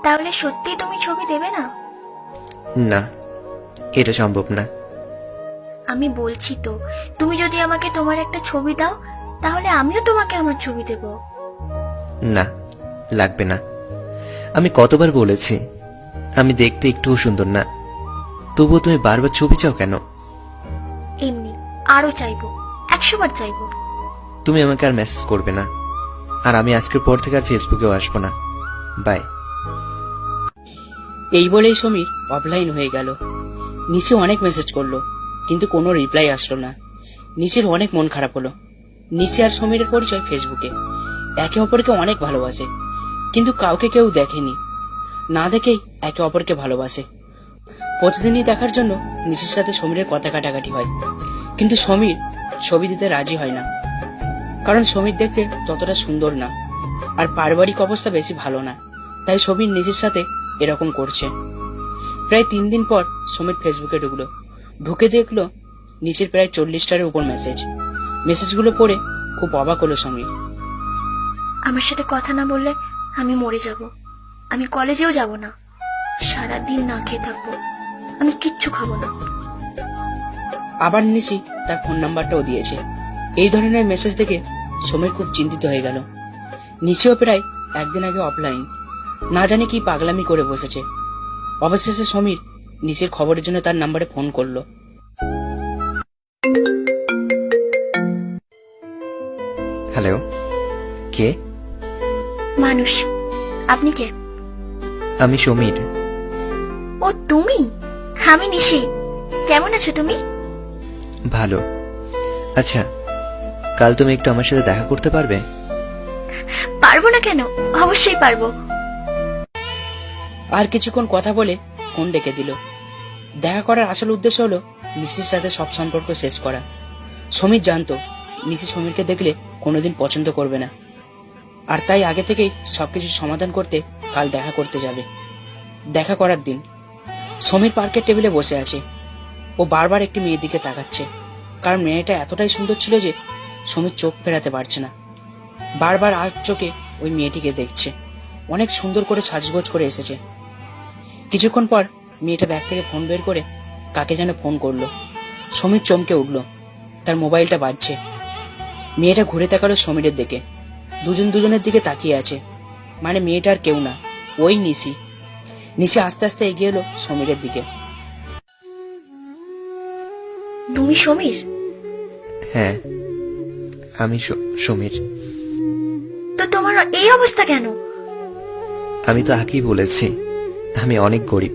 তাহলে সত্যি তুমি ছবি দেবে না? না, এটা সম্ভব না। আমি বলছি তো, তুমি যদি আমাকে তোমার একটা ছবি দাও তাহলে আমিও তোমাকে আমার ছবি দেব। না, লাগবে না। আমি কতবার বলেছি আমি দেখতে একটুও সুন্দর না, তবুও তুমি বারবার ছবি চাও কেন? এমনি আরো চাইবো, 100 বার চাইবো। তুমি আমাকে আর মেসেজ করবে না, আর আমি আজকের পর থেকে আর ফেসবুকেও আসবো না। বাই। এই বলেই সমীর অফলাইন হয়ে গেল। নিচে অনেক মেসেজ করলো, কিন্তু কোনো রিপ্লাই আসলো না। নিচের অনেক মন খারাপ হলো। নিচে আর সমীরের পরিচয় ফেসবুকে। একে অপরকে অনেক ভালোবাসে, কিন্তু কাউকে কেউ দেখেনি, না দেখেই একে অপরকে ভালোবাসে। প্রতিদিনই দেখার জন্য নিচের সাথে সমীরের কথা কাটাকাটি হয়, কিন্তু সমীর ছবি দিতে রাজি হয় না, কারণ সমীর দেখতে ততটা সুন্দর না, আর পারিবারিক অবস্থা বেশি ভালো না, তাই সমীর নিজের সাথে এরকম করছে। প্রায় 3 দিন পর সমীর ফেসবুকে ঢুকে দেখলো নিচের প্রায় 40টার উপর মেসেজগুলো পড়ে খুব অবাক হলো সমীর। আমার সাথে কথা না বললে আমি মরে যাব। আমি কলেজেও যাব না, সারাদিন না খেয়ে থাকবো, আমি কিচ্ছু খাবো না। আবার নিশি তার ফোন নাম্বারটাও দিয়েছে। এই ধরনের মেসেজ দেখে সমীর খুব চিন্তিত হয়ে গেল। নিশিও প্রায় 1 দিন আগে অফলাইন, না জানি কি পাগলামি করে বসেছে। অবশেষে সমীর নিশির খবরের জন্য তার নাম্বারে ফোন করলো। হ্যালো, কে? মানুষ, আপনি কে? আমি সমীর। ও তুমি? আমি নিশি। কেমন আছো তুমি? ভালো। আচ্ছা, কাল তুমি একটু আমার সাথে দেখা করতে পারবে? পারবো না কেন, অবশ্যই পারবো। আর কিছুক্ষণ কথা বলে ফোন ডেকে দিল। দেখা করার আসল উদ্দেশ্য হলো নিশির সাথে সব সম্পর্ক শেষ করা। সমীর জানতো নিশি সমীরকে দেখলে কোনোদিন পছন্দ করবে না, আর তাই আগে থেকেই সবকিছু সমাধান করতে কাল দেখা করতে যাবে। দেখা করার দিন সমীর পার্কের টেবিলে বসে আছে। ও বারবার একটি মেয়ের দিকে তাকাচ্ছে, কারণ মেয়েটা এতটাই সুন্দর ছিল যে সমীর চোখ ফেরাতে পারছে না। বারবার আর চোখে ওই মেয়েটিকে দেখছে। অনেক সুন্দর করে সাজগোজ করে এসেছে। কিছুক্ষণ পর মেয়েটা ব্যাগ থেকে ফোন বের করে কাকে যেন ফোন করলো। সমীর চমকে উঠল, তার মোবাইলটা বাজছে। মেয়েটা ঘুরে তাকালো সমীরের দিকে। দুজনের দিকে তাকিয়ে আছে, মানে মেয়েটা আর কেউ না, ওই নিশি। নিশি আস্তে আস্তে এগিয়ে এলো সমীরের দিকে। তুমি সমীর? হ্যাঁ, আমি সমীর। তো তোমার এই অবস্থা কেন? আমি তো আগেই বলেছি আমি অনেক গরিব।